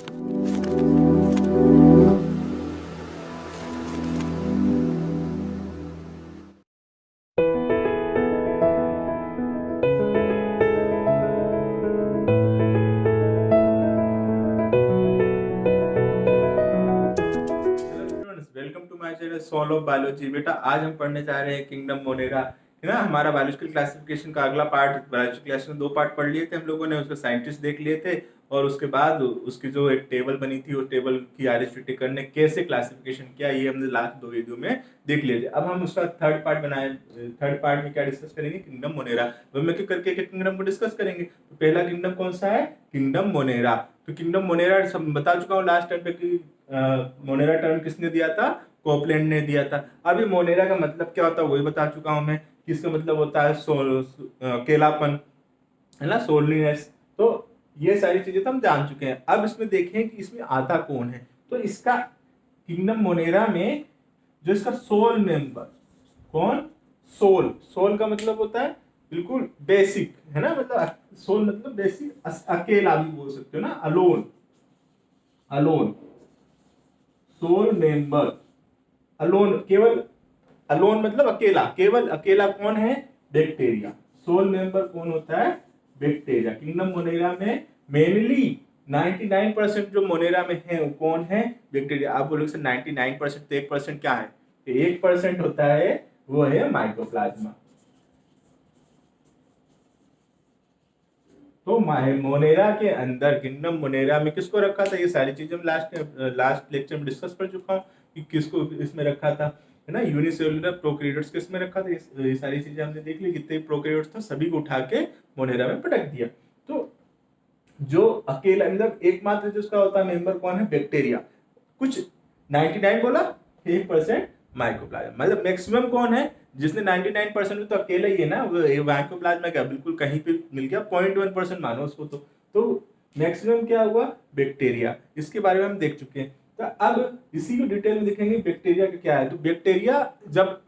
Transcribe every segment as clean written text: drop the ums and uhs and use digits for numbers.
Welcome to my channel solve of biology. बेटा आज हम पढ़ने जा रहे हैं किंगडम मोनेरा, है ना। हमारा बायोलॉजिकल क्लासिफिकेशन का अगला पार्ट, बायोलॉजिकल क्लासिफिकेशन 2 पार्ट पढ़ लिए थे हम लोगों ने, उसके साइंटिस्ट देख लिए थे और उसके बाद उसकी जो एक टेबल बनी थी, उस टेबल की आरिस्टो टिकर ने कैसे क्लासिफिकेशन किया, ये हमने लास्ट 2 वीडियो में देख लिए थे। अब हम उसका थर्ड पार्ट बनाए। थर्ड पार्ट में क्या डिस्कस करेंगे? Kingdom Monera. तो हम करके किंगडम को डिस्कस करेंगे। तो पहला किंगडम कौन सा है? Kingdom Monera. तो किंगडम मोनेरा सब बता चुका हूँ लास्ट टाइम पे कि मोनेरा टर्म किसने दिया था? कोपलैंड ने दिया था। अभी मोनेरा का मतलब क्या होता है वही बता चुका हूं मैं। किसका मतलब होता है? केलापन, है ना, सोलनेस। तो ये सारी चीजें तो हम जान चुके हैं। अब इसमें देखें कि इसमें आता कौन है। तो इसका किंगडम मोनेरा में जो इसका सोल मेंबर, कौन? सोल। सोल का मतलब होता है बिल्कुल बेसिक, है ना, मतलब सोल मतलब बेसिक, अकेला भी बोल सकते हो ना, alone. Alone sole member, alone, केवल। अलोन मतलब अकेला, केवल अकेला कौन है? बैक्टीरिया। सोल मेंबर कौन होता है? बैक्टीरिया। किंगडम मोनेरा में मेनली 99% जो मोनेरा में है वो कौन है? बैक्टीरिया। आप बोलोगे सर 99% तो 1% क्या है? 1% होता है, वो है माइकोप्लाज्मा। तो मोनेरा के अंदर, किंगडम मोनेरा में किसको रखा था? ये सारी चीजें हम लास्ट लेक्चर में डिस्कस कर चुका हूँ कि किसको इसमें रखा था, है ना। यूनिसेलुलर प्रोकैरियोट्स को इसमें रखा था। ये सारी चीजें हमने देख ली। जितने प्रोकैरियोट्स थे सभी को उठा के मोनेरा में पटक दिया। तो जो अकेला मतलब एकमात्र जिसका होता है मेंबर कौन है? बैक्टीरिया। कुछ 99 बोला, 1% माइकोप्लाज्मा। मतलब मैक्सिमम कौन है? जिसने 99% में तो अकेला ही है ना, वो माइकोप्लाज्मा क्या बिल्कुल कहीं पे मिल गया, 0.1% मानो उसको। तो मैक्सिमम क्या हुआ? बैक्टीरिया। इसके बारे में हम देख चुके हैं। तो अब इसी को डिटेल में देखेंगे बैक्टीरिया का क्या है। तो बैक्टीरिया जब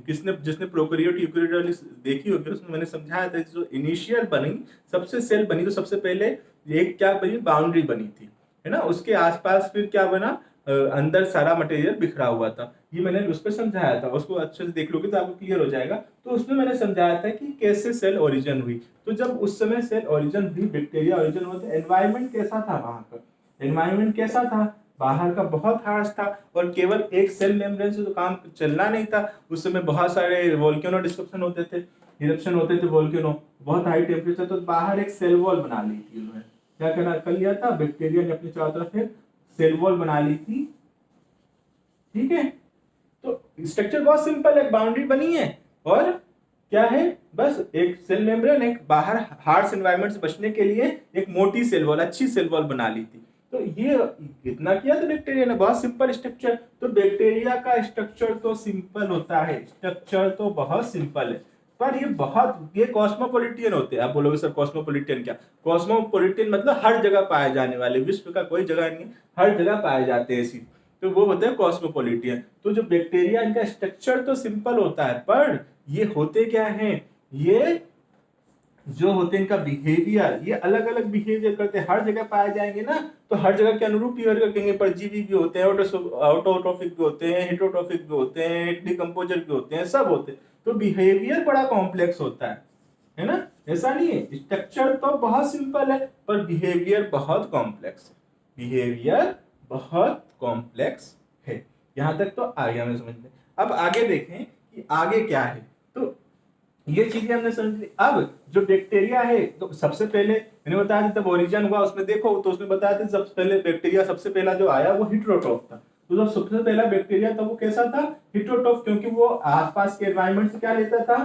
जिसने प्रोकैरियोट यूकैरियोट वाली देखी होगी उसमें मैंने समझाया था, जो इनिशियल बनी, सबसे सेल बनी, तो सबसे पहले एक क्या बनी? बाउंड्री बनी थी, है ना। उसके आसपास फिर क्या बना? अंदर सारा मटेरियल बिखरा हुआ था। ये मैंने उस पर समझाया था, उसको अच्छे से देख लोगे तो आपको क्लियर हो जाएगा। तो उसमें मैंने समझाया था कि कैसे सेल ओरिजिन हुई। तो जब उस समय सेल ओरिजिन हुई, बैक्टीरिया ओरिजिन हुआ, तो एनवायरनमेंट कैसा था वहां का? एनवायरनमेंट कैसा था? बाहर का बहुत हार्श था और केवल एक सेल मेम्ब्रेन से तो काम चलना नहीं था। उस समय बहुत सारे वोल्केनो डिस्ट्रप्शन होते थे, इरप्शन होते थे वोल्केनो, बहुत हाई टेम्परेचर। तो बाहर एक सेल वॉल बना ली थी उन्होंने। क्या कर लिया था? बैक्टीरिया ने अपने चारों तरफ एक सेल वॉल बना ली थी। ठीक है। तो स्ट्रक्चर बहुत सिंपल है, बाउंड्री बनी है और क्या है? बस एक सेल मेम्ब्रेन, एक बाहर हार्श एनवायरनमेंट से बचने के लिए एक मोटी सेल वॉल, अच्छी सेल वॉल बना ली थी। तो ये इतना किया था बैक्टीरिया ने, बहुत सिंपल स्ट्रक्चर। तो बैक्टीरिया का स्ट्रक्चर तो सिंपल होता है, स्ट्रक्चर तो बहुत सिंपल है, पर ये कॉस्मोपोलिटियन होते हैं। आप बोलोगे सर कॉस्मोपोलिटियन क्या? कॉस्मोपोलिटियन मतलब हर जगह पाए जाने वाले, विश्व का कोई जगह नहीं, हर जगह पाए जाते हैं ऐसी, तो वो होते हैं कॉस्मोपोलिटियन। तो जो बैक्टीरिया, इनका स्ट्रक्चर तो सिंपल होता है, पर ये होते क्या हैं? ये जो होते हैं इनका बिहेवियर, ये अलग अलग बिहेवियर करते हैं। हर जगह पाए जाएंगे ना, तो हर जगह के अनुरूप बिहेवियर करेंगे। परजीवी भी होते हैं, ऑटोट्रोफिक भी होते हैं, हेटरोट्रोफिक भी होते हैं, डिकम्पोजर भी होते हैं, सब होते हैं। तो बिहेवियर बड़ा कॉम्प्लेक्स होता है ना। ऐसा नहीं है, स्ट्रक्चर तो बहुत सिंपल है पर बिहेवियर बहुत कॉम्प्लेक्स है। बिहेवियर बहुत कॉम्प्लेक्स है। यहां तक तो आ गया हमें समझ में। अब आगे देखें कि आगे क्या है। तो ये चीजें हमने समझ ली। अब जो बैक्टीरिया है, तो सबसे पहले मैंने बताया था, जब ओरिजिन हुआ उसमें देखो तो उसमें बताया था सबसे पहले बैक्टीरिया, सबसे पहला जो आया वो हेटेरोट्रोफ था। तो जो सबसे पहला बैक्टीरिया था वो कैसा था? हेटेरोट्रोफ, क्योंकि वो आसपास के एनवायरनमेंट से क्या लेता था?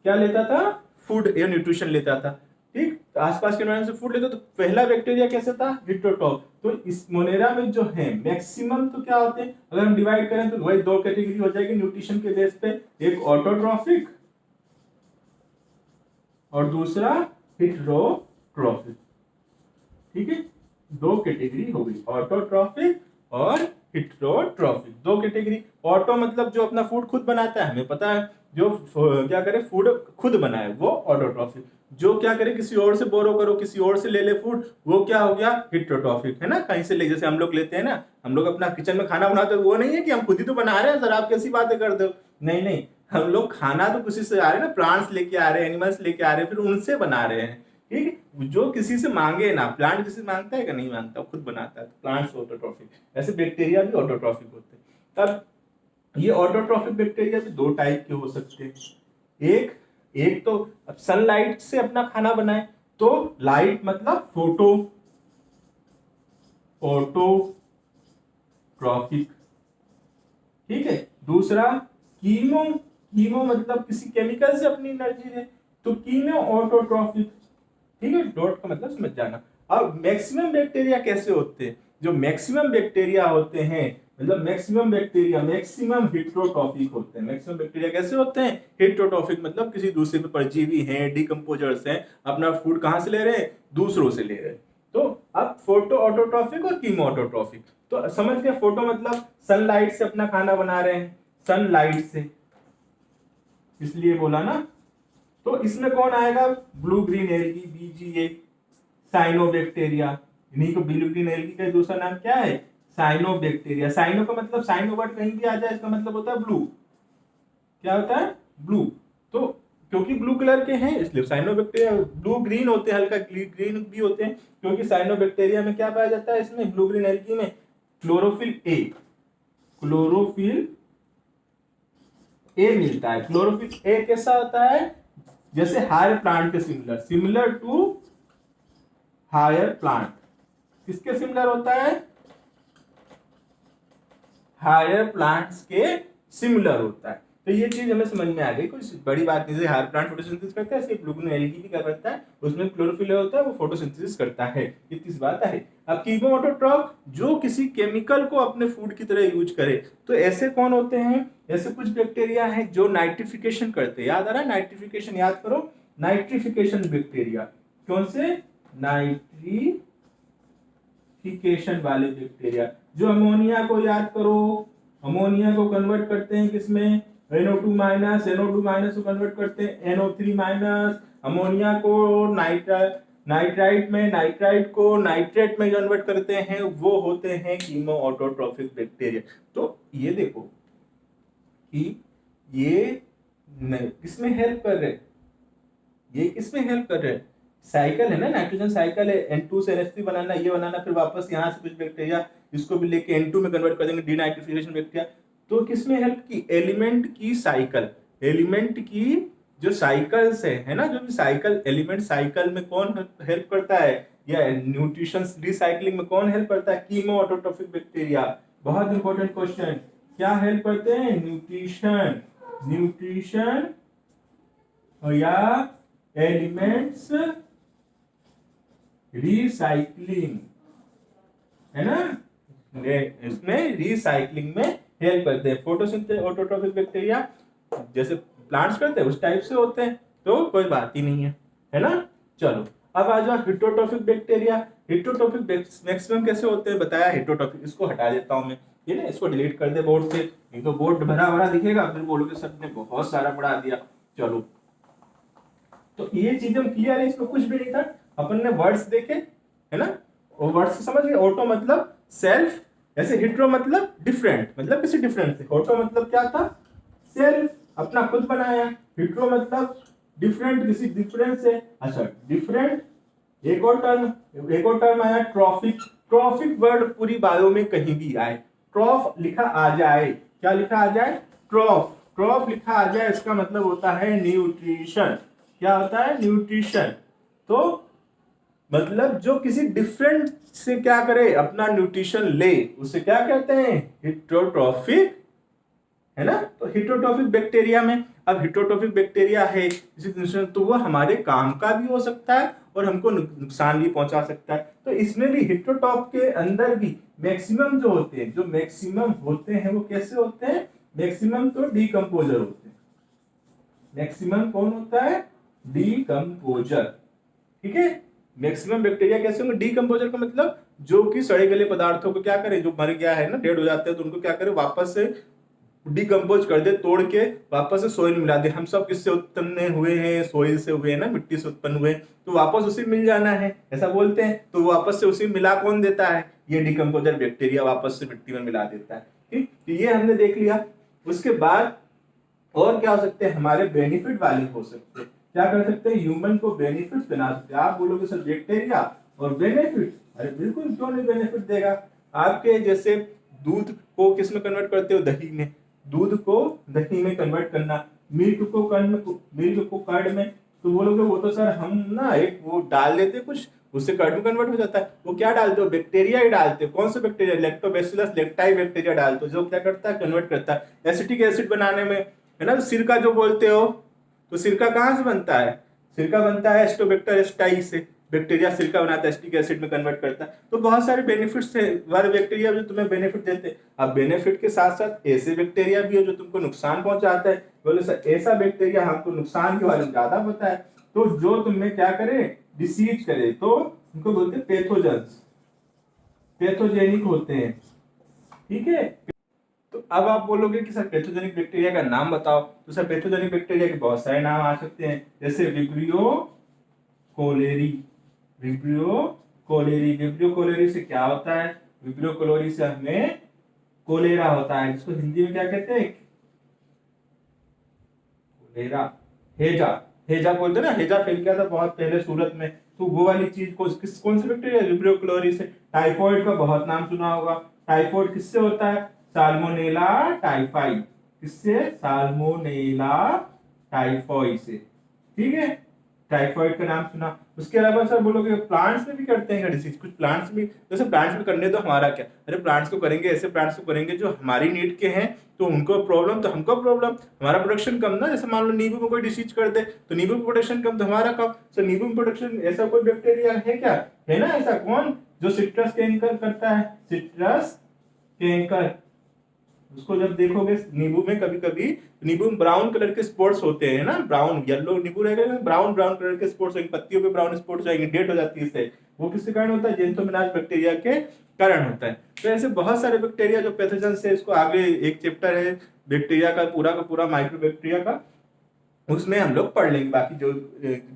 क्या लेता था? फूड या न्यूट्रिशन लेता था। ठीक, तो आसपास के एनवायरनमेंट से फूड लेता। तो पहला बैक्टीरिया कैसा था? हेटेरोट्रोफ। तो इस मोनेरा में जो है मैक्सिमम तो क्या होते हैं, अगर हम डिवाइड करें तो वही 2 कैटेगरी हो जाएगी न्यूट्रिशन के बेस पे, एक ऑटोट्रॉफिक और दूसरा हेटेरोट्रोफिक। ठीक है, 2 कैटेगरी हो गई, ऑटोट्रॉफिक और हेटेरोट्रोफिक, 2 कैटेगरी। ऑटो मतलब जो अपना फूड खुद बनाता है, हमें पता है जो क्या करे फूड खुद बनाए वो ऑटोट्रॉफिक, जो क्या करे किसी और से बोरो करो, किसी और से ले ले फूड, वो क्या हो गया हिट्रोट्रॉफिक, है ना। कहीं से ले, जैसे हम लोग लेते हैं ना, हम लोग अपना किचन में खाना बनाते हैं, वो नहीं है कि हम खुद ही तो बना रहे हैं सर आप कैसी बातें करते हो, नहीं नहीं, हम लोग खाना तो किसी से आ रहे हैं ना, प्लांट्स लेके आ रहे हैं, एनिमल्स लेके आ रहे हैं, फिर उनसे बना रहे हैं, ठीक है। जो किसी से मांगे ना, प्लांट किसी से मांगता है कि नहीं मांगता, खुद बनाता है, प्लांट्स ऑटोट्रॉफिक, ऐसे बैक्टीरिया भी ऑटोट्रॉफिक होते हैं। तब ये ऑटोट्रॉफिक बैक्टीरिया भी दो टाइप के हो सकते हैं, एक एक तो अब सनलाइट से अपना खाना बनाए, तो लाइट मतलब ऑटोट्रॉफिक, ठीक है। दूसरा कीमो, कीमो मतलब किसी केमिकल से अपनी एनर्जी है, तो कीमो ऑटोट्रॉफिक, ठीक है। डॉट का मतलब समझ जाना। अब मैक्सिमम बैक्टीरिया कैसे होते हैं, जो मैक्सिमम बैक्टीरिया होते हैं, मतलब मैक्सिमम बैक्टीरिया मैक्सिमम हिट्रोट्रॉफिक होते हैं। मैक्सिमम बैक्टीरिया कैसे होते हैं, हिट्रोट्रॉफिक, मतलब किसी दूसरे पे परजीवी हैं, डिकम्पोजर्स हैं, अपना फूड कहां से ले रहे हैं, दूसरों से ले रहे हैं। तो अब फोटो ऑटोट्रॉफिक और कीमो ऑटोट्रॉफिक, तो समझ गए। फोटो मतलब सनलाइट से अपना खाना बना रहे हैं, सनलाइट से, इसलिए बोला ना। तो इसमें कौन आएगा, blue green algae, BGA, cyanobacteria, इन्हीं को ब्लू ग्रीन एल्गी का दूसरा नाम क्या है, साइनोबैक्टीरिया। साइनो का मतलब, साइनो वर्ड कहीं भी आ जाए इसका मतलब होता है ब्लू, क्या होता है ब्लू। तो क्योंकि ब्लू कलर के हैं इसलिए साइनोबैक्टीरिया, ब्लू ग्रीन होते हैं, हल्का ग्रीन भी होते हैं, क्योंकि साइनोबैक्टीरिया में क्या पाया जाता है, इसमें ब्लू ग्रीन एल्गी में क्लोरोफिल ए, क्लोरोफिल ए मिलता है। क्लोरोफिल ए कैसा होता है, जैसे हायर प्लांट के similar, similar to higher plant, किसके सिमिलर होता है, हायर प्लांट्स के सिमिलर होता है। तो ये चीज हमें समझ में आ गई, कोई बड़ी बात नहीं। हायर प्लांट फोटोसिंथेसिस करता है, सिर्फ ब्लू ग्रीन एल्गी भी क्या करता है, उसमें क्लोरोफिल होता है, वो फोटोसिंथेसिस करता है। इतनी सी बात है। अब कीमो ऑटोट्रॉफ जो किसी केमिकल को अपने फूड की तरह यूज करे, तो ऐसे कौन होते हैं, ऐसे कुछ बैक्टीरिया हैं जो नाइट्रिफिकेशन करते हैं। याद आ रहा है नाइट्रिफिकेशन, याद करो, नाइट्रिफिकेशन बैक्टीरिया, कौन से, नाइट्रिफिकेशन वाले बैक्टीरिया, जो अमोनिया को याद करो, अमोनिया को कन्वर्ट करते हैं किसमें, NO2 माइनस, NO2 माइनस को कन्वर्ट करते हैं NO3 माइनस, अमोनिया को नाइट्राइट में, नाइट्राइट को नाइट्रेट में कन्वर्ट करते हैं, वो होते हैं कीमो ऑटोट्रॉफिक बैक्टीरिया। तो ये देखो कि ये किसमें हेल्प कर रहे, ये किसमें हेल्प कर रहे हैं, साइकिल है ना, नाइट्रोजन साइकिल है, N2 से NH3 बनाना, ये बनाना, फिर वापस यहाँ से कुछ बैक्टीरिया इसको भी लेके N2 में कन्वर्ट कर देंगे, डीनाइट्रिफिकेशन बैक्टीरिया। तो किसमें हेल्प की, एलिमेंट की साइकिल, एलिमेंट की जो साइकिल्स है ना, जो भी साइकिल, एलिमेंट साइकिल में कौन हेल्प करता है, या न्यूट्रिशन रिसाइकलिंग में कौन हेल्प करता है, कीमो ऑटोट्रॉफिक बैक्टीरिया। बहुत इंपॉर्टेंट क्वेश्चन, क्या हेल्प करते हैं, न्यूट्रिशन, न्यूट्रिशन या एलिमेंट्स रिसाइकलिंग, है ना, इसमें रिसाइकलिंग में हेल्प करते हैं। फोटोसिंथेसिस ऑटोट्रॉफिक बैक्टीरिया जैसे प्लांट्स करते हैं उस टाइप से होते हैं, तो कोई बात ही नहीं है ना। चलो अब आ जाओ हिट्रोट्रॉफिक बैक्टीरिया। हिट्रोट्रॉफिक मैक्सिमम कैसे होते हैं बताया, हिट्रोट्रॉफिक, इसको हटा देता हूं मैं, ये ना, इसको डिलीट कर दे बोर्ड से, नहीं तो बोर्ड भरा भरा दिखेगा, फिर बोलोगे सर ने बहुत सारा पढ़ा दिया। चलो तो ये चीज हम क्लियर है, इसमें कुछ भी नहीं था, अपन ने वर्ड्स देखे, है ना, और वर्ड्स समझ गए। ऑटो मतलब सेल्फ, ऐसे हिट्रो मतलब डिफरेंट, मतलब किसी डिफरेंट से। ऑटो मतलब क्या था, सेल्फ, अपना खुद बनाया। हिट्रो मतलब डिफरेंट, किसी डिफरेंट से। अच्छा डिफरेंट, एक और टर्म आया ट्रॉफिक। ट्रॉफिक वर्ड पूरी बायो में कहीं भी आए, ट्रॉफ लिखा आ जाए, क्या लिखा आ जाए, ट्रॉफ, ट्रॉफ लिखा आ जाए, इसका मतलब होता है न्यूट्रिशन। क्या होता है, न्यूट्रिशन। तो मतलब जो किसी डिफरेंट से क्या करे, अपना न्यूट्रिशन ले, उसे क्या कहते हैं, हिट्रोट्रॉफिक, है ना। तो हिट्रोट्रॉफिक बैक्टीरिया में, अब हिट्रोट्रॉफिक बैक्टीरिया है तो वो हमारे काम का भी हो सकता है और हमको नुकसान भी पहुंचा सकता है। तो इसमें भी हिट्रोट्रॉफ के अंदर भी मैक्सिमम जो होते हैं, जो मैक्सिमम होते हैं वो कैसे होते हैं, मैक्सिमम तो डीकंपोजर होते हैं। मैक्सिमम कौन होता है, डीकंपोजर, ठीक है। मैक्सिमम बैक्टीरिया कैसे होंगे, डीकंपोजर का मतलब जो कि सड़े गले पदार्थों को क्या करे, जो मर गया है ना, डेड हो जाते हैं, तो उनको क्या करे, वापस से डिकम्पोज कर दे, तोड़ के वापस से सोइल मिला दे। हम सब किससे उत्पन्न हुए हैं? सोइल से हुए हैं ना, मिट्टी से उत्पन्न हुए, तो वापस उसी मिल जाना है, ऐसा बोलते हैं। तो वापस से उसी मिला कौन देता है? ये डिकम्पोजर बैक्टीरिया वापस से मिट्टी में मिला देता है। ठीक, तो ये हमने देख लिया। उसके बाद और क्या हो सकते हैं? हमारे बेनिफिट वाले हो सकते हैं। क्या कर सकते हैं? ह्यूमन को बेनिफिट बना सकते हैं। आप बोलोगे सर बैक्टीरिया और बेनिफिट, अरे बिल्कुल, क्यों नहीं बेनिफिट देगा। आपके जैसे दूध को किस में कन्वर्ट करते हो? दही में। दूध को दही में कन्वर्ट करना, मिल्क को कर्ड में। तो बोलोगे वो तो सर हम ना एक वो डाल देते कुछ, उससे कर्ड में कन्वर्ट हो जाता है। वो क्या डालते हो? बैक्टीरिया ही डालते हो। कौन सा बैक्टीरिया? लैक्टोबैसिलस लेक्टाई बैक्टीरिया डालते हो, जो क्या करता है? कन्वर्ट करता है एसिटिक एसिड बनाने में, है ना। सिरका जो बोलते हो, तो सिरका कहाँ से बनता है? सिरका बनता है एस्टोबैक्टर एस्टाई से। बैक्टीरिया सिरका बनाता है, एसिटिक एसिड में कन्वर्ट करता है। तो बहुत सारे बेनिफिट्स है वाले बैक्टीरिया जो तुम्हें बेनिफिट देते हैं। अब बेनिफिट के साथ साथ ऐसे बैक्टीरिया भी है जो तुमको नुकसान पहुंचाता है। बोले सर ऐसा बैक्टीरिया हमको नुकसान के बारे में ज्यादा पता है, तो जो तुम्हें क्या करे? डिसीज करे, तो उनको बोलते हैं पैथोजेंस, पैथोजेनिक होते हैं। ठीक है। तो अब आप बोलोगे कि सर पैथोजेनिक बैक्टीरिया का नाम बताओ, तो सर पैथोजेनिक बैक्टीरिया के बहुत सारे नाम आ सकते हैं, जैसे vibrio cholerae. Vibrio cholerae, vibrio cholerae से क्या होता है? विब्रियो कोलेरी से हमें कोलेरा होता है, जिसको हिंदी में क्या कहते हैं? कोलेरा, हेजा। हेजा बोलते ना, हेजा फैल गया था बहुत पहले सूरत में, तो वो वाली चीज को कौन सी बैक्टीरिया? विब्रियो कोलेरी से। टाइफॉइड का बहुत नाम सुना होगा। टाइफॉइड किससे होता है? Salmonella typhi. किससे? साल्मोनेला टाइफाई से। ठीक है, टाइफाइड का नाम सुना। उसके अलावा सर बोलोगे प्लांट्स में भी करते हैं डिसीज? कुछ प्लांट्स में, जैसे प्लांट्स में करने तो हमारा क्या, अरे प्लांट्स को करेंगे, ऐसे प्लांट्स को करेंगे जो हमारी नीड के हैं, तो उनको प्रॉब्लम तो हमको प्रॉब्लम, हमारा प्रोडक्शन कम ना। जैसे मान लो नींबू में कोई डिसीज कर दे, तो नींबू में प्रोडक्शन कम तो हमारा कम। सर नींबू में प्रोडक्शन ऐसा कोई बैक्टीरिया है क्या? है ना ऐसा। कौन? जो सिट्रस कैंकर करता है, सिट्रस कैंकर। उसको जब देखोगे नींबू में, कभी कभी नींबू में ब्राउन कलर के स्पॉट्स होते हैं ना, ब्राउन येलो नींबू रहेगा, ब्राउन ब्राउन कलर के स्पॉट्स होंगे, पत्तियों पे ब्राउन स्पॉट्स आएंगे, डेट हो जाती है इससे। वो किसके कारण होता है? जेंथोमिनाज बैक्टीरिया के कारण होता है। तो ऐसे बहुत सारे बैक्टीरिया जो पैथोजन से, इसको आगे एक चैप्टर है बैक्टीरिया का पूरा माइक्रो बैक्टीरिया का, उसमें हम लोग पढ़ लेंगे बाकी जो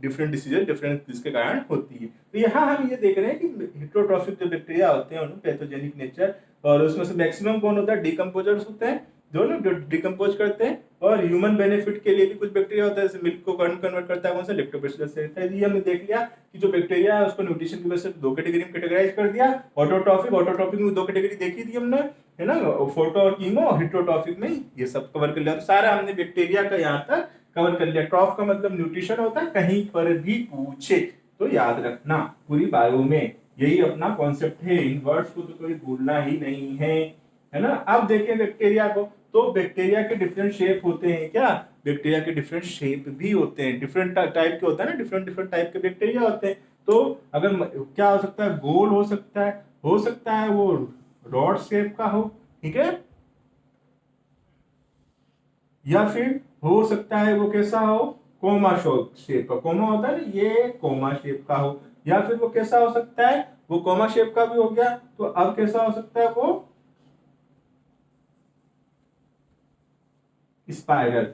डिफरेंट डिसीजेज डिफरेंट इसके कारण होती है। तो यहाँ हम ये देख रहे हैं कि हेट्रोट्रॉफिक जो बैक्टीरिया होते हैं उनमें पैथोजेनिक नेचर, और उसमें से मैक्सिमम कौन होता है? डिकम्पोजर्स होते हैं, जो डिकम्पोज करते हैं। और ह्यूमन बेनिफिट के लिए भी कुछ बैक्टीरिया होता है, जैसे मिल्क को कन्वर्ट करता है, कौन सा? लैक्टोबैसिलस से। ये हमने देख लिया कि जो बैक्टीरिया है उसको न्यूट्रिशन की वजह से दो कैटेगरी में कैटेगराइज कर दिया। ऑटोट्रॉफिक में दो कैटेगरी देखी थी हमने, है ना, फोटो और कीमो। हेट्रोट्रॉफिक में ये सब कवर कर लिया। तो सारा हमने बैक्टीरिया का यहाँ तक कवर कर लिया। ट्रॉफ का मतलब न्यूट्रिशन होता है, कहीं पर भी पूछे तो याद रखना पूरी बायो में, यही अपना कॉन्सेप्ट है। इन वर्ड्स को तो कोई भूलना ही नहीं है ना। अब देखें बैक्टीरिया को, तो बैक्टीरिया के डिफरेंट शेप होते हैं। क्या? बैक्टीरिया के डिफरेंट शेप भी होते हैं, डिफरेंट टाइप के होता है ना, डिफरेंट टाइप के बैक्टीरिया होते हैं। तो अगर क्या हो सकता है? गोल हो सकता है वो रॉड शेप का हो, ठीक है, या फिर हो सकता है वो कैसा हो? कोमा शेप का। कोमा होता है ना, ये कोमा शेप का हो। या फिर वो कैसा हो सकता है? वो कोमा शेप का भी हो गया, तो अब कैसा हो सकता है? वो स्पाइरल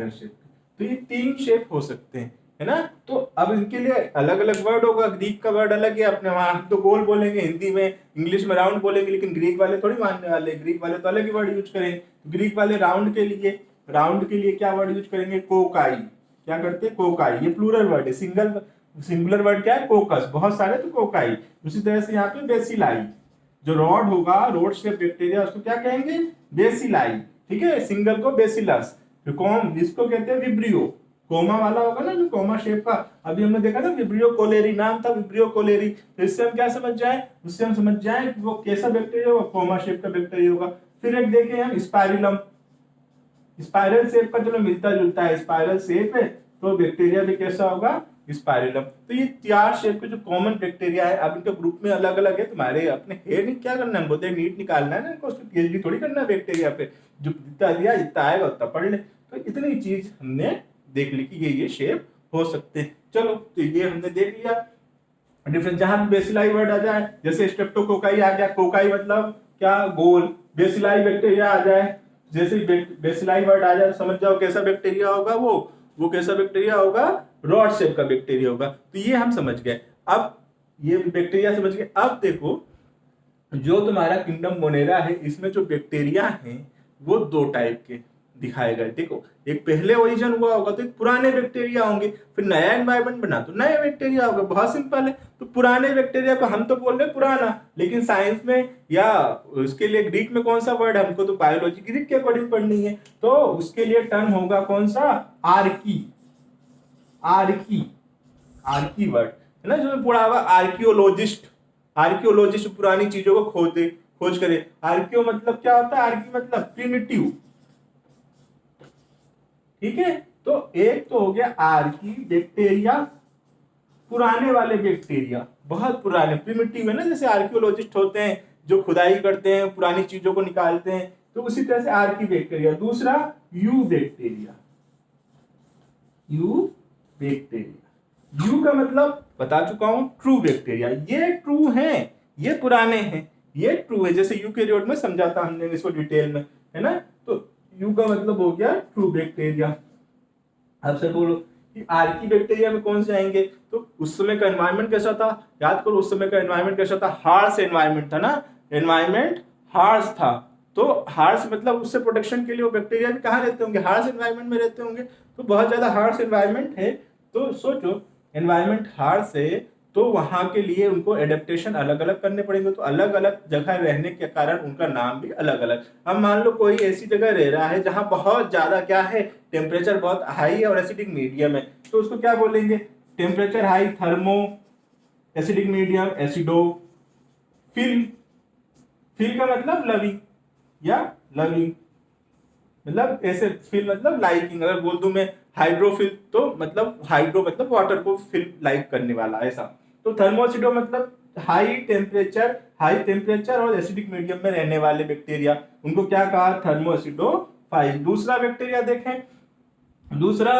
शेप। तो ये 3 शेप हो सकते हैं, है ना। तो अब इनके लिए अलग अलग वर्ड होगा। ग्रीक का वर्ड अलग है, अपने वहां हम तो गोल बोलेंगे हिंदी में, इंग्लिश में राउंड बोलेंगे, लेकिन ग्रीक वाले थोड़ी मानने वाले। ग्रीक वाले तो अलग ही वर्ड यूज करेंगे। ग्रीक वाले राउंड के लिए क्या वर्ड यूज करेंगे? कोकाई। क्या करते हैं? कोकाई। ये प्लूरल वर्ड है, सिंगुलर वर्ड क्या है? कोकस। बहुत सारे तो कोकाई। उसी तरह से यहाँ पे बेसिलाई, जो रॉड होगा, रॉड शेप बैक्टीरिया, उसको क्या कहेंगे? बेसिलाई। ठीक है, सिंगल को बेसिलस। जिसको कहते हैं विब्रियो, कोमा वाला होगा ना, जो कोमा शेप का। अभी हमने देखा था विब्रियो कोलेरी, नाम था विब्रियो कोलेरी। तो इससे हम क्या समझ जाए? उससे हम समझ जाए कि वो कैसा बैक्टीरिया होगा? कोमा शेप का बैक्टीरिया होगा। फिर एक देखें हम स्पाइरलम, स्पाइरल शेप का, चलो मिलता जुलता है, स्पाइरल शेप है, तो बैक्टीरिया भी कैसा होगा? स्पाइरलम। तो ये 4 शेप के जो कॉमन बैक्टीरिया है, अब इनके ग्रुप में अलग अलग है। तुम्हारे अपने है नहीं, क्या करना है? बोलते हैं नीट निकालना है ना, उसको पीएचडी थोड़ी करना है बैक्टीरिया पे, जो जितना दिया जितना आएगा उतना पढ़ ले। तो इतनी चीज हमने देख ली कि ये शेप हो सकते हैं। चलो, तो ये हमने देख लिया। डिफरेंस जहां भी बेसिलाई वर्ड आ जाए, जैसे स्ट्रेप्टोकोकाई आ गया, कोकाई मतलब क्या, गोल, बेसिलाई बैक्टीरिया आ जाए, जैसे बेसिलाई वर्ड आ जाए समझ जाओ कैसा बैक्टीरिया होगा वो कैसा बैक्टीरिया होगा, रॉड शेप का बैक्टीरिया होगा। तो ये हम समझ गए। अब ये बैक्टीरिया समझ गए। अब देखो जो तुम्हारा किंगडम मोनेरा है इसमें जो बैक्टीरिया हैं वो दो टाइप के दिखाए गए। देखो एक पहले ओरिजिन हुआ होगा तो एक पुराने बैक्टीरिया होंगे, फिर नया एनवायरनमेंट बना तो नया बैक्टीरिया होगा, बहुत सिंपल है। तो पुराने बैक्टीरिया को हम तो बोल रहे पुराना, लेकिन साइंस में या उसके लिए ग्रीक में कौन सा वर्ड है, हमको तो बायोलॉजी ग्रीक के अकॉर्डिंग पढ़नी है, तो उसके लिए टर्म होगा कौन सा, आर्की। आर्की, आर्की वर्ड है ना, जो पढ़ा हुआ आर्कियोलॉजिस्ट। आर्कियोलॉजिस्ट पुरानी चीजों को खोज करे। आर्कियो मतलब क्या होता है, आर्की मतलब प्रिमिटिव, ठीक है। तो एक तो हो गया आर्की बैक्टीरिया, पुराने वाले बैक्टीरिया, बहुत पुराने, प्रिमिटिव है ना, जैसे आर्कियोलॉजिस्ट होते हैं जो खुदाई करते हैं पुरानी चीजों को निकालते हैं, तो उसी तरह से आर्की बैक्टीरिया। दूसरा you bacteria, you bacteria, you का मतलब बता चुका हूं, ट्रू बैक्टीरिया। ये ट्रू हैं, ये पुराने हैं, ये ट्रू है, जैसे यूकैरियोट में समझाता हमने इसको डिटेल में, है ना। तो यू का मतलब हो गया ट्रू बैक्टीरिया। अब से बोलो कि आर्की बैक्टीरिया में कौन से आएंगे, तो उस समय का एनवायरनमेंट कैसा था, याद करो उस समय का एनवायरनमेंट कैसा था, हार्श एनवायरनमेंट था ना, एनवायरनमेंट हार्श था। तो हार्श मतलब उससे प्रोटेक्शन के लिए वो बैक्टीरिया भी कहाँ रहते होंगे, हार्श एनवायरनमेंट में रहते होंगे। तो बहुत ज्यादा हार्श एनवायरनमेंट है, तो सोचो एनवायरनमेंट हार्श है तो वहां के लिए उनको एडेप्टेशन अलग अलग करने पड़ेंगे, तो अलग अलग जगह रहने के कारण उनका नाम भी अलग अलग। अब मान लो कोई ऐसी जगह रह रहा है जहां बहुत ज्यादा क्या है, टेम्परेचर बहुत हाई है और एसिडिक मीडियम है, तो उसको क्या बोलेंगे, temperature high thermo, acidic medium acido phil. Phil का मतलब लविंग या लविंग, मतलब ऐसे फिल मतलब लाइकिंग। अगर बोल दूं मैं हाइड्रोफिल तो मतलब हाइड्रो मतलब वाटर को फिल लाइक करने वाला, ऐसा। तो थर्मोसिडो मतलब हाई टेम्परेचर और एसिडिक मीडियम में रहने वाले बैक्टीरिया, उनको क्या कहा, थर्मोसिडो फाइल। दूसरा बैक्टीरिया देखें, दूसरा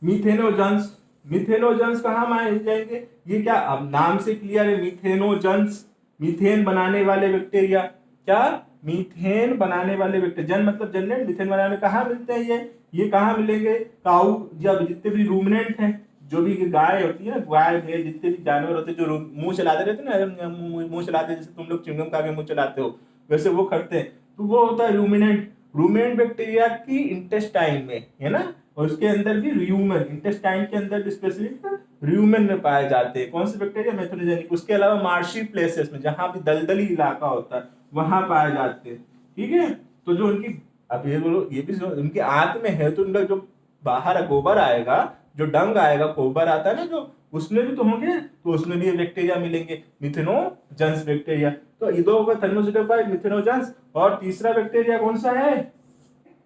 मिथेनोजन्स। मिथेनोजन्स कहाँ माने जाएंगे, ये क्या अब नाम से क्लियर है, मिथेनोजन्स, मीथेन बनाने वाले बैक्टीरिया। क्या, मीथेन बनाने वाले बैक्टीरिया, जन मतलब जनरेट, मीथेन बनाने कहाँ मिलते हैं ये कहाँ मिलेंगे, काऊ जब जितने भी रूमिनेंट हैं, जो भी गाय होती है ना, गाय भेड़ जितने भी जानवर होते हैं जो मुंह चलाते रहते हैं ना, मुंह चलाते जैसे तुम लोग च्युइंगम खा के मुंह चलाते हो, वैसे वो करते हैं, तो वो होता है रूमिनेंट। रूमिनेंट बैक्टीरिया की इंटेस्टाइन में है ना, और उसके अंदर भी र्यूमन, इंटेस्टाइन के अंदर भी स्पेसिफिक र्यूमन में पाए जाते हैं। कौन से बैक्टीरिया, मेथनोजेनिक। उसके अलावा मार्शी प्लेसेस में जहां भी दलदली इलाका होता है वहां पाए जाते हैं, ठीक है। तो जो उनकी, अब ये बोलो ये भी उनकी आंत में है, तो उनका जो बाहर गोबर आएगा, जो डंग आएगा, गोबर आता है ना जो, उसमें भी तो होंगे, तो उसमें भी बैक्टीरिया मिलेंगे, मिथेनोजन्स बैक्टीरिया। तो ये दो होगा थर्मोसिडोफाइल, मिथेनोजन्स। और तीसरा बैक्टीरिया कौन सा है,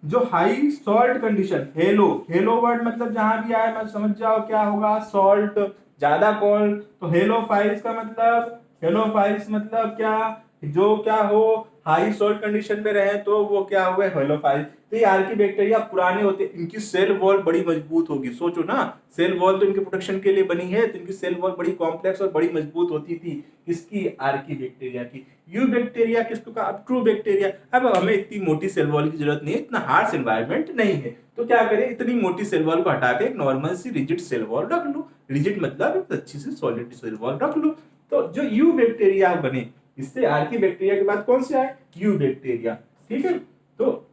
जो high salt condition, hello. Hello word मतलब जहां भी आए मैं समझ जाओ क्या होगा, सॉल्ट, ज्यादा कोल्ड। तो हेलोफाइल्स का मतलब, हेलोफाइल्स मतलब क्या, जो क्या हो हाई सॉल्ट कंडीशन में रहे तो वो क्या हुआ, हेलोफाइल। तो ये आर्की बैक्टीरिया पुराने होते, इनकी सेल वॉल बड़ी मजबूत होगी। सोचो ना, सेल वॉल तो इनके प्रोटेक्शन के लिए बनी है, तो इनकी सेल वॉल बड़ी कॉम्प्लेक्स और बड़ी मजबूत होती थी, इसकी आर्की बैक्टीरिया की। यू बैक्टीरिया किसको कहा, अब ट्रू बैक्टीरिया। अब हमें इतनी मोटी सेल वॉल की जरूरत नहीं है, इतना हार्श एनवायरनमेंट नहीं है, तो क्या करें, इतनी मोटी सेल वॉल को हटा के एक नॉर्मल सी रिजिड सेल वॉल रख लो। रिजिड मतलब एक अच्छी सी सॉलिड सेल वॉल रख लो। तो जो यू बैक्टीरिया बने, इससे आर्की बैक्टीरिया के बाद कौन से आए, यू बैक्टीरिया, ठीक है। तो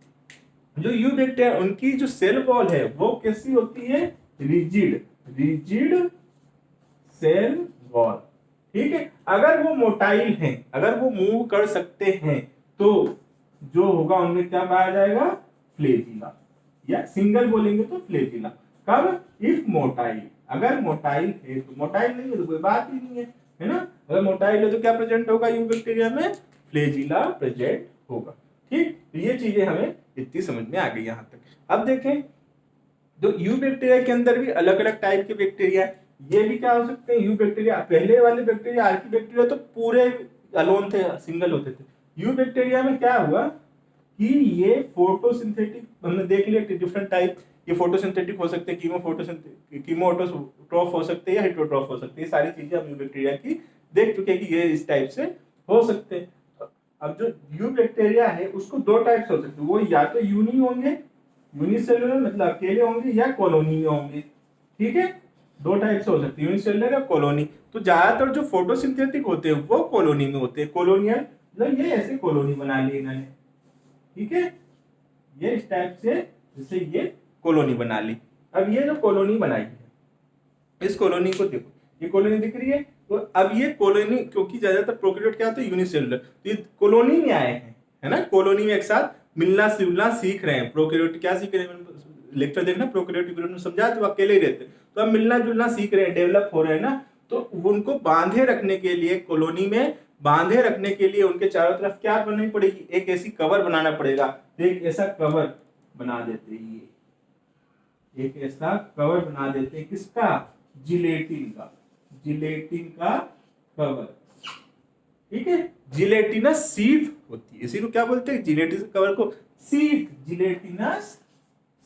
जो यू बैक्टीरिया, उनकी जो सेल वॉल है वो कैसी होती है, रिजिड, रिजिड सेल वॉल, ठीक है। अगर वो मोटाइल हैं, अगर वो मूव कर सकते हैं, तो जो होगा उनमें क्या पाया जाएगा, फ्लैजिला, या सिंगल बोलेंगे तो फ्लैजिला। कब, इफ मोटाइल, अगर मोटाइल है तो, मोटाइल नहीं है तो कोई बात ही नहीं है ना। अगर मोटाइल है तो क्या प्रेजेंट होगा यू बैक्टीरिया में, फ्लैजिला प्रेजेंट होगा, ठीक। तो ये चीजें हमें इतनी समझ में आ गई यहां तक। अब देखें, तो यू बैक्टीरिया के अंदर भी अलग अलग टाइप के बैक्टीरिया, ये भी क्या हो सकते हैं, यू बैक्टीरिया। पहले वाले बैक्टीरिया आर्की बैक्टीरिया तो पूरे अलोन थे, सिंगल होते थे। यू बैक्टीरिया में क्या हुआ कि ये फोटोसिंथेटिक, हमने देख लिया डिफरेंट टाइप, ये फोटोसिंथेटिक हो सकते हैं, कीमोटोट्रॉफ हो सकते हैं या हेटेरोट्रॉफ हो सकते हैं, ये सारी चीजें हम यू बैक्टीरिया की देख चुके हैं कि ये इस टाइप से हो सकते हैं। अब जो यू बैक्टीरिया है उसको दो टाइप से हो सकते हैं, वो या तो यूनी होंगे, यूनिसेलुलर मतलब अकेले होंगे, या कॉलोनी में होंगे। ठीक है, दो टाइप से हो सकते हैं, यूनिसेलुलर या कॉलोनी। तो ज्यादातर जो फोटोसिंथेटिक होते हैं वो कॉलोनी में होते हैं। कॉलोनियल मतलब ये ऐसे कॉलोनी बना ली इन्होंने, ठीक है, ये इस टाइप से जैसे ये कॉलोनी बना ली। अब ये जो कॉलोनी बनाई है, इस कॉलोनी को देखो, ये कॉलोनी दिख रही है। तो अब ये कॉलोनी, क्योंकि ज्यादातर प्रोकैरियोट क्या होता है यूनिसेलुलर, तो ये कॉलोनी में आए हैं, है ना, कॉलोनी में एक साथ मिलना जुलना सीख रहे हैं। प्रोकैरियोट क्या सीख रहे हैं, लेक्चर देखना प्रोकैरियोट यूकेरियोट में समझा, तो अकेले ही रहते हैं, तो अब मिलना जुलना सीख रहे हैं, डेवलप हो रहे हैं ना। तो उनको बांधे रखने के लिए, कॉलोनी में बांधे रखने के लिए उनके चारों तरफ क्या बनानी पड़ेगी, एक ऐसी कवर बनाना पड़ेगा। तो एक ऐसा कवर बना देते हैं, एक ऐसा कवर बना देते हैं, किसका, जिलेटिन का, जिलेटिन का कवर। ठीक है, जिलेटिनस सीट होती है, इसी को क्या बोलते हैं, जिलेटिनस कवर को सीट, जिलेटिनस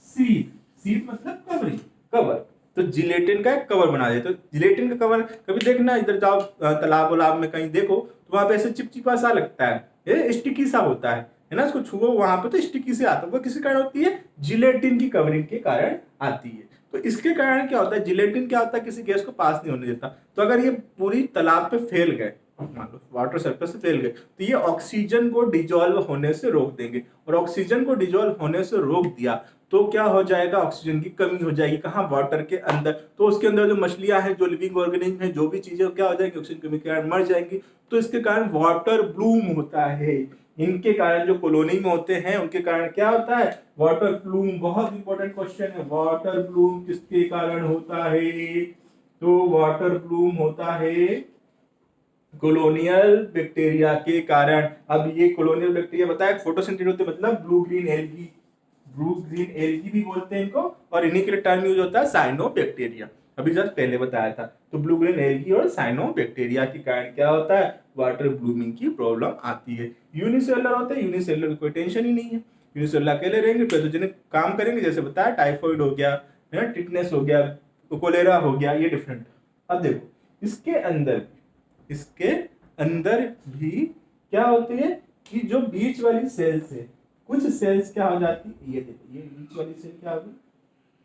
सीट, सीट मतलब कवरिंग, कवर। तो जिलेटिन का एक कवर बना देते। तो जिलेटिन का कवर कभी देखना, इधर जाओ तालाब वलाब में कहीं देखो तो वहां पे ऐसे चिपचिपा सा लगता है, ये स्टिकी सा होता है ना, इसको छुओ वहां पे तो स्टिकी से आता है। वो किसी कारण होती है, जिलेटिन की कवरिंग के कारण आती है। तो इसके कारण क्या होता है, जिलेटिन क्या होता है, किसी गैस को पास नहीं होने देता। तो अगर ये पूरी तालाब पे फैल गए, मान लो वाटर सरफेस से फैल गए, तो ये ऑक्सीजन को डिजोल्व होने से रोक देंगे, और ऑक्सीजन को डिजोल्व होने से रोक दिया तो क्या हो जाएगा, ऑक्सीजन की कमी हो जाएगी। कहाँ, वाटर के अंदर। तो उसके अंदर जो मछलियां हैं, जो लिविंग ऑर्गेनिज्म है, जो भी चीजें क्या हो जाएगी, ऑक्सीजन कमी के कारण मर जाएंगी। तो इसके कारण वाटर ब्लूम होता है। इनके कारण जो कॉलोनी में होते हैं उनके कारण क्या होता है, वाटर ब्लूम। बहुत इंपॉर्टेंट क्वेश्चन है, वाटर ब्लूम किसके कारण होता है, तो वाटर ब्लूम होता है कॉलोनियल बैक्टीरिया के कारण। अब ये कॉलोनियल बैक्टीरिया बताया फोटोसिंथेटिक होते मतलब blue green algae, blue green algae भी बोलते हैं इनको, और इन्हीं के लिए टर्म यूज होता है साइनोबैक्टीरिया, अभी जस्ट पहले बताया था। तो ब्लू ग्रीन एल्गी और साइनोबैक्टीरिया के कारण क्या होता है, वाटर ब्लूमिंग की प्रॉब्लम आती है। यूनिसेलुलर होते हैं, यूनिसेलुलर कोई टेंशन ही नहीं है, यूनिसेलुलर अकेले रहेंगे, पैथोजेनिक काम करेंगे, जैसे बताया टाइफाइड हो गया, है ना, टिटनेस हो गया, कोलेरा हो गया, ये डिफरेंट। अब देखो इसके अंदर भी क्या होती है कि जो बीच वाली सेल्स है, कुछ सेल्स क्या हो जाती है, ये देखो, ये बीच वाली सेल क्या होगी,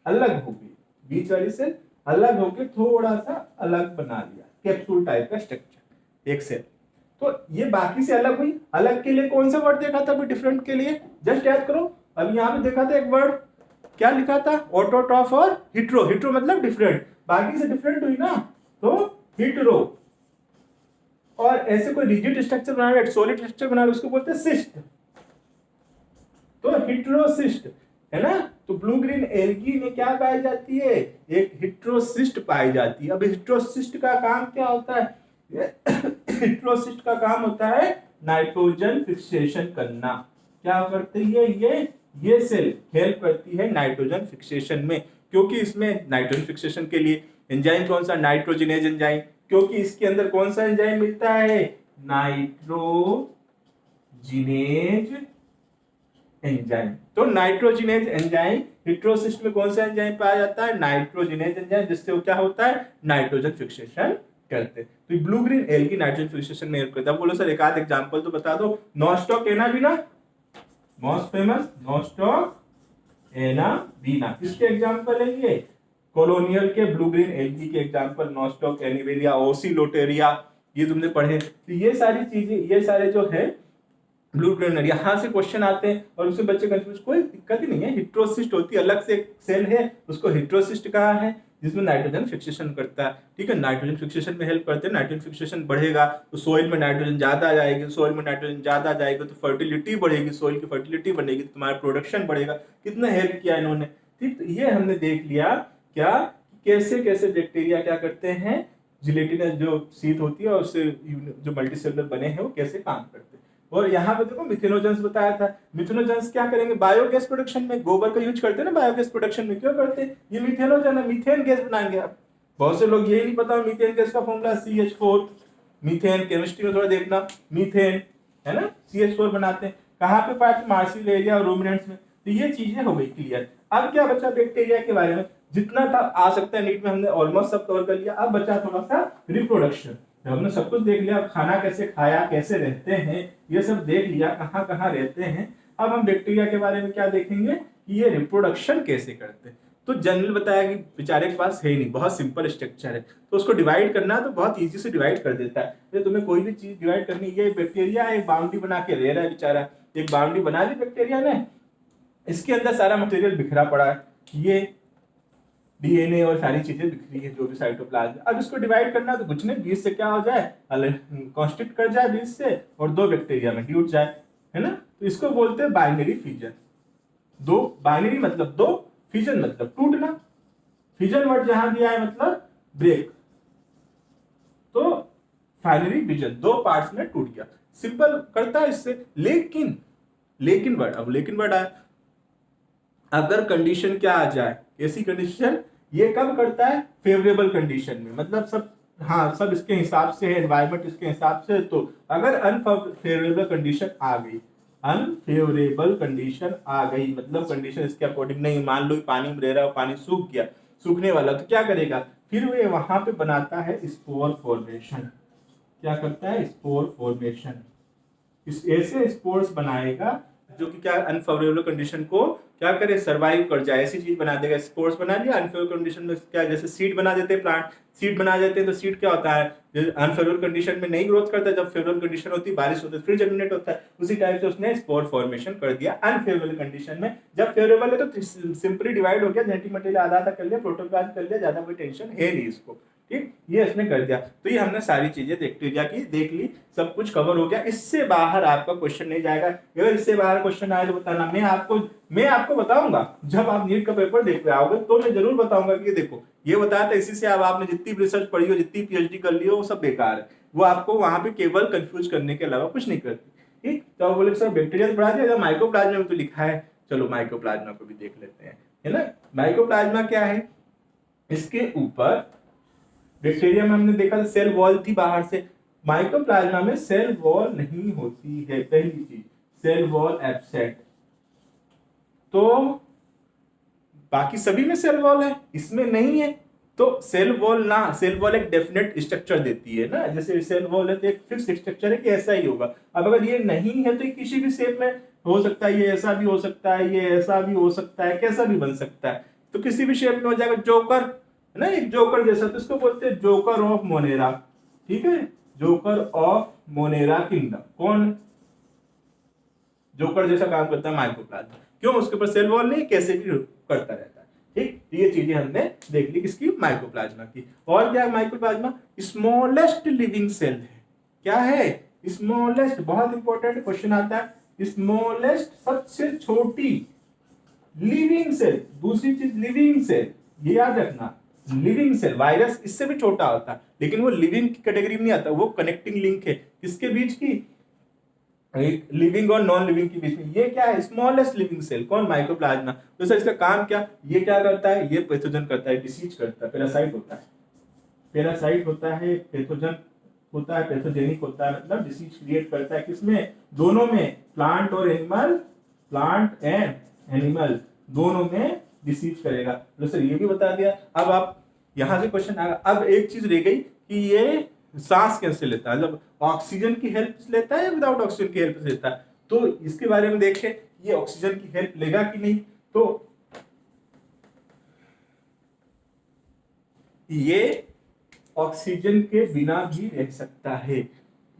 अलग होगी, बीच वाली सेल अलग होकर थोड़ा सा अलग बना लिया, कैप्सूल टाइप का स्ट्रक्चर एक सेल। तो ये बाकी से अलग हुई। अलग के लिए कौन सा वर्ड देखा था अभी, डिफरेंट के लिए जस्ट याद करो। अब यहाँ पे देखा था एक वर्ड, क्या लिखा था, ऑटोट्रॉफ और हिट्रो। हिट्रो मतलब डिफरेंट, बाकी से डिफरेंट हुई ना, तो हिट्रो। और ऐसे कोई रिजिड स्ट्रक्चर बना रहे, सॉलिड स्ट्रक्चर बना रहे, उसको बोलते हैं सिस्ट, तो हिट्रोसिस्ट, है ना। तो ब्लू ग्रीन एल्गी में क्या पाई जाती है, एक हिट्रोसिस्ट पाई जाती है। अब हिट्रोसिस्ट का काम क्या होता है हिट्रोसिस्ट का काम होता है नाइट्रोजन फिक्सेशन करना। क्या करती है ये सेल हेल्प करती है नाइट्रोजन फिक्सेशन में, क्योंकि इसमें नाइट्रोजन फिक्सेशन के लिए एंजाइम कौन सा, नाइट्रोजिनेज एंजाइम, क्योंकि इसके अंदर कौन सा एंजाइम मिलता है, नाइट्रोजिनेज एंजाइम। तो नाइट्रोजिनेज एंजाइम हिट्रोसिस्ट में कौन सा एंजाइम पाया जाता है, नाइट्रोजिनेज एंजाइम, जिससे वो क्या होता है, नाइट्रोजन फिक्सेशन करते हैं। तो blue green algae nitrogen fixation में हेल्प करता है। बोलो सर एक आध एग्जांपल तो बता दो। Nostoc anabaena, most famous nostoc anabaena, किसके एग्जांपल है ये, कॉलोनियल के ब्लू ग्रीन एल्गी के एग्जांपल, नॉस्टॉक एनाबीना, ओसिलोटेरिया, ये तुमने पढ़े। तो ये सारी चीजें, ये सारे जो है ब्लू ग्रीन, यहाँ से क्वेश्चन आते हैं और उससे बच्चे कंफ्यूज, कोई दिक्कत ही नहीं है। हिट्रोसिस्ट होती है, अलग से एक सेल है, उसको हिट्रोसिस्ट कहा है, जिसमें नाइट्रोजन फिक्सेशन करता है। ठीक है, नाइट्रोजन फिक्सेशन में हेल्प करते हैं। नाइट्रोजन फिक्सेशन बढ़ेगा तो सोइल में नाइट्रोजन ज्यादा आ जाएगी, सोइल में नाइट्रोजन ज्यादा आ जाएगा तो फर्टिलिटी बढ़ेगी, सोइल की फर्टिलिटी बढ़ेगी तो तुम्हारा प्रोडक्शन बढ़ेगा। कितना हेल्प किया इन्होंने। ठीक, तो ये हमने देख लिया क्या, कैसे कैसे बैक्टीरिया क्या करते हैं, जिलेटिनस जो सीट होती है और उससे जो मल्टीसेलुलर बने हैं वो कैसे काम करते हैं। और यहाँ पे देखो मिथेनोजेंस बताया था। मिथेनोजेंस क्या करेंगे, बायोगैस प्रोडक्शन में, गोबर का यूज करते हैं ना बायोगैस प्रोडक्शन में, क्यों करते हैं, ये मिथेनोजन है, मीथेन गैस बनाएंगे आप। बहुत से लोग यही नहीं पता मीथेन गैस का फॉर्मूला CH4, मीथेन केमिस्ट्री में थोड़ा देखना, मीथेन है ना, CH4 बनाते हैं। कहाँ पे पाते, मार्सिलेरिया और रूमिनेंट्स में। तो ये चीजें हो गई क्लियर। अब क्या बचा बैक्टीरिया के बारे में, जितना था आ सकता है नीट में हमने ऑलमोस्ट सब कवर कर लिया। अब बचा थोड़ा सा रिप्रोडक्शन। जब हमने सब कुछ देख लिया, खाना कैसे खाया, कैसे रहते हैं, ये सब देख लिया, कहाँ कहाँ रहते हैं, अब हम बैक्टीरिया के बारे में क्या देखेंगे कि ये रिप्रोडक्शन कैसे करते हैं। तो जनरल बताया कि बेचारे के पास है ही नहीं, बहुत सिंपल स्ट्रक्चर है, तो उसको डिवाइड करना है तो बहुत इजी से डिवाइड कर देता है। तो तुम्हें कोई भी चीज डिवाइड करनी है, बैक्टीरिया एक बाउंड्री बना के रह रहा है बेचारा, एक बाउंड्री बना ली बैक्टीरिया ने, इसके अंदर सारा मटेरियल बिखरा पड़ा है, ये डीएनए और सारी चीजें बिखरी है जो भी साइटोप्लाज्म। अब इसको डिवाइड करना तो कुछ नहीं, 20 से क्या हो जाए, कॉन्स्टिट्यूट कर जाए 20 से और 2 बैक्टीरिया में जुट जाए, है ना। तो इसको बोलते हैं बाइनरी फिजन। दो बाइनरी मतलब दो, फिजन मतलब टूटना, फिजन वर्ड जहां दिया है मतलब ब्रेक, तो फाइनरी फिजन 2 पार्ट्स में टूट गया, सिंपल करता है इससे। लेकिन वर्ड, अब लेकिन वर्ड आया, अगर कंडीशन क्या आ जाए, ऐसी कंडीशन, ये कब करता है, फेवरेबल कंडीशन में, मतलब सब, हाँ सब इसके हिसाब से है, एनवायरमेंट इसके हिसाब से। तो अगर अनफेवरेबल कंडीशन आ गई, अनफेवरेबल कंडीशन आ गई मतलब कंडीशन इसके अकॉर्डिंग नहीं, मान लो पानी में रह रहा है, पानी सूख गया, सूखने वाला, तो क्या करेगा, फिर वे वहां पे बनाता है स्पोर फॉर्मेशन। क्या करता है, स्पोर फॉर्मेशन, इस ऐसे स्पोर्स बनाएगा जो कि क्या अनफेवरेबल कंडीशन को क्या करे, सरवाइव कर जाए, ऐसी चीज बना देगा। स्पोर्स बना लिया, अनफेवरेबल कंडीशन में क्या, जैसे सीड बना देते हैं, प्लांट सीड बना देते हैं, तो सीड क्या होता है, अनफेवरेबल कंडीशन में नहीं ग्रोथ करता, जब फेवरेबल कंडीशन होती है, बारिश होती है, फिर जर्मिनेट होता है। उसी टाइप से उसने स्पोर फॉर्मेशन कर दिया अनफेवरेबल कंडीशन में। जब फेवरेबल है तो सिंपली डिवाइड हो गया, जेनेटिक मटेरियल आधा आधा कर लिया, प्रोटोप्लाज्म कर लिया, ज्यादा कोई टेंशन है नहीं इसको, ठीक, ये इसने कर दिया। तो ये हमने सारी चीजें बैक्टीरिया की देख ली, सब कुछ कवर हो गया। इससे बाहर आपका क्वेश्चन नहीं जाएगा, अगर इससे बाहर क्वेश्चन आए तो बताना, मैं आपको बताऊंगा, जब आप नीट का पेपर देख के आओगे तो मैं जरूर बताऊंगा कि ये देखो ये बताया था, इसी से अब आपने जितनी भी रिसर्च पढ़ी हो, जितनी पीएचडी कर ली हो, वो सब बेकार है, वो आपको वहां पे केवल कंफ्यूज करने के अलावा कुछ नहीं करती, ठीक। तो आप बोले सर बैक्टीरिया पढ़ा दिया, माइक्रोप्लाज्मा में तो लिखा है, चलो माइक्रोप्लाज्मा को भी देख लेते हैं, है ना। माइक्रोप्लाज्मा क्या है, इसके ऊपर बैक्टीरिया में हमने देखा सेल वॉल थी बाहर से, माइक्रोप्लाज्मा में सेल वॉल नहीं होती है, पहली चीज, सेल वॉल एब्सेंट। तो बाकी सभी में सेल वॉल है, इसमें नहीं है, तो सेल वॉल ना, सेल वॉल एक डेफिनेट स्ट्रक्चर देती है ना, जैसे सेल वॉल है तो एक फिक्स स्ट्रक्चर है कि ऐसा ही होगा। अब अगर ये नहीं है तो ये किसी भी शेप में हो सकता है, ये ऐसा भी हो सकता है, ये ऐसा भी हो सकता है, कैसा भी बन सकता है, तो किसी भी शेप में हो जाएगा। जोकर है ना, एक जोकर जैसा, तो इसको बोलते हैं जोकर ऑफ मोनेरा, ठीक है, जोकर ऑफ मोनेरा किंगडम। कौन, जोकर जैसा काम करता है माइक्रोप्लाज्मा, क्यों, उसके ऊपर सेल वॉल नहीं, कैसे भी करता रहता है, ठीक। ये चीजें हमने देख ली किसकी, माइक्रोप्लाज्मा की। और क्या है माइक्रोप्लाज्मा, स्मॉलेस्ट लिविंग सेल है, क्या है, स्मॉलेस्ट, बहुत इंपॉर्टेंट क्वेश्चन आता है, स्मॉलेस्ट सबसे छोटी लिविंग सेल, दूसरी चीज लिविंग सेल, ये याद रखना, लिविंग सेल, वायरस इससे भी छोटा होता है लेकिन वो लिविंग की कैटेगरी में नहीं आता, वो कनेक्टिंग लिंक है किसके बीच की, लिविंग और नॉन लिविंग के बीच में। ये क्या है, स्मॉलेस्ट लिविंग सेल, कौन, माइक्रोप्लाज्मा। तो सर इसका काम क्या, ये क्या करता है, ये पैथोजन करता है, डिसीज करता है, पैरासाइट होता है, पैरासाइट होता है, पैथोजन होता है, पैथोजेनिक होता है, मतलब डिसीज क्रिएट करता है, किसमें, दोनों में, प्लांट और एनिमल, प्लांट एंड एनिमल दोनों में डिसीज करेगा। तो सर ये भी बता दिया। अब आप यहां से क्वेश्चन आएगा, अब एक चीज रह गई कि ये सांस कैसे लेता है, मतलब ऑक्सीजन की हेल्प से लेता है या विदाउट ऑक्सीजन की हेल्प से लेता है, तो इसके बारे में देखें, ये ऑक्सीजन की हेल्प लेगा कि नहीं। तो ये ऑक्सीजन के बिना भी रह सकता है,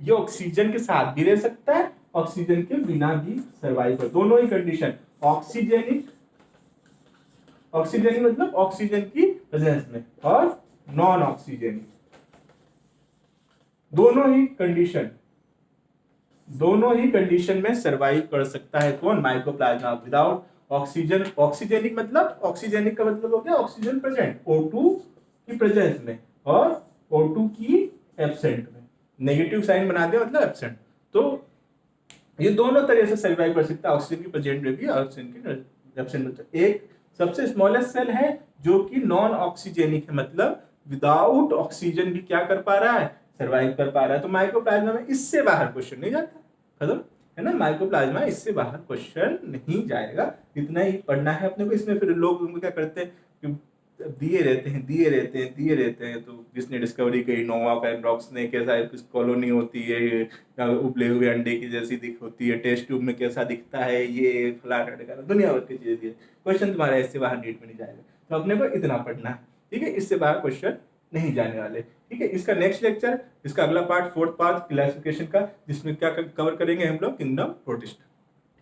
ये ऑक्सीजन के साथ भी रह सकता है, ऑक्सीजन के बिना भी सर्वाइव कर, दोनों ही कंडीशन, ऑक्सीजनिक, ऑक्सीजनिक मतलब ऑक्सीजन की प्रेजेंस में, और नॉन ऑक्सीजनिक, दोनों ही कंडीशन में सरवाइव कर सकता है, कौन, माइक्रोप्लाज्मा। विदाउट ऑक्सीजन, ऑक्सीजनिक मतलब, ऑक्सीजनिक का मतलब हो गया ऑक्सीजन प्रेजेंट O2 की प्रेजेंस में और O2 की एब्सेंट में, नेगेटिव साइन बना दिया मतलब एब्सेंट। तो ये दोनों तरह से सरवाइव कर सकता है, ऑक्सीजन की प्रेजेंट में भी, ऑक्सीजन की एब्सेंट में। तो एक सबसे स्मॉलेस्ट सेल है जो कि नॉन ऑक्सीजेनिक है, मतलब विदाउट ऑक्सीजन भी क्या कर पा रहा है, सरवाइव कर पा रहा है। तो माइक्रोप्लाज्मा में इससे बाहर क्वेश्चन नहीं जाता, खत्म, है ना। माइक्रोप्लाज्मा इससे बाहर क्वेश्चन नहीं जाएगा, इतना ही पढ़ना है अपने को। इसमें फिर लोग क्या करते हैं, दिए रहते हैं। तो किसने डिस्कवरी की, नोवा कैमरॉक्स ने, कैसा किस कॉलोनी होती है, या उबले हुए अंडे की जैसी दिख होती है, टेस्ट ट्यूब में कैसा दिखता है, ये फलाना ढिकाना, दुनिया भर की चीजें दी है। क्वेश्चन तुम्हारा इससे बाहर नीट में नहीं जाएगा, तो अपने को इतना पढ़ना है, ठीक है। इससे बाहर क्वेश्चन नहीं जाने वाले, ठीक है। इसका नेक्स्ट लेक्चर, इसका अगला पार्ट, फोर्थ पार्ट क्लासिफिकेशन का, जिसमें क्या कवर करेंगे हम लोग, किंगडम प्रोटिस्ट,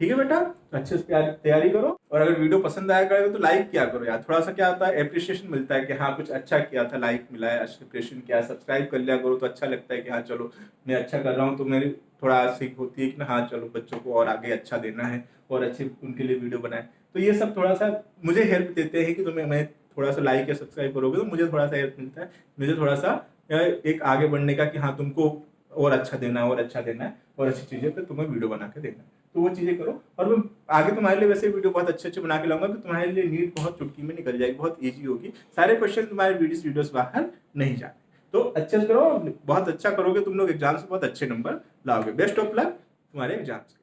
ठीक है बेटा। तो अच्छे से तैयारी करो, और अगर वीडियो पसंद आया करेगा तो लाइक किया करो यार, थोड़ा सा क्या होता है, एप्रिशिएशन मिलता है कि हाँ कुछ अच्छा किया था, लाइक मिला है, एप्रिशिएशन किया, सब्सक्राइब कर लिया करो तो अच्छा लगता है कि हाँ चलो मैं अच्छा कर रहा हूँ, तो मेरी थोड़ा सीख होती है कि ना हाँ चलो बच्चों को और आगे अच्छा देना है और अच्छे उनके लिए वीडियो बनाए। तो ये सब थोड़ा सा मुझे हेल्प देते हैं कि तुम्हें, मैं थोड़ा सा लाइक या सब्सक्राइब करोगे तो मुझे थोड़ा सा हेल्प मिलता है, मुझे थोड़ा सा एक आगे बढ़ने का कि हाँ तुमको और अच्छा देना है, और अच्छा देना है, और अच्छी चीजें पे तुम्हें वीडियो बना के देना है। तो वो चीजें करो, और मैं आगे तुम्हारे लिए वैसे वीडियो बहुत अच्छे अच्छे बना के लाऊंगा कि तुम्हारे लिए नीट बहुत चुटकी में निकल जाएगी, बहुत इजी होगी, सारे क्वेश्चन तुम्हारे वीडियोस बाहर नहीं जाते। तो अच्छे से करो, बहुत अच्छा करोगे तुम लोग, एग्जाम्स में बहुत अच्छे नंबर लाओगे। बेस्ट ऑफ लक तुम्हारे एग्जाम्स।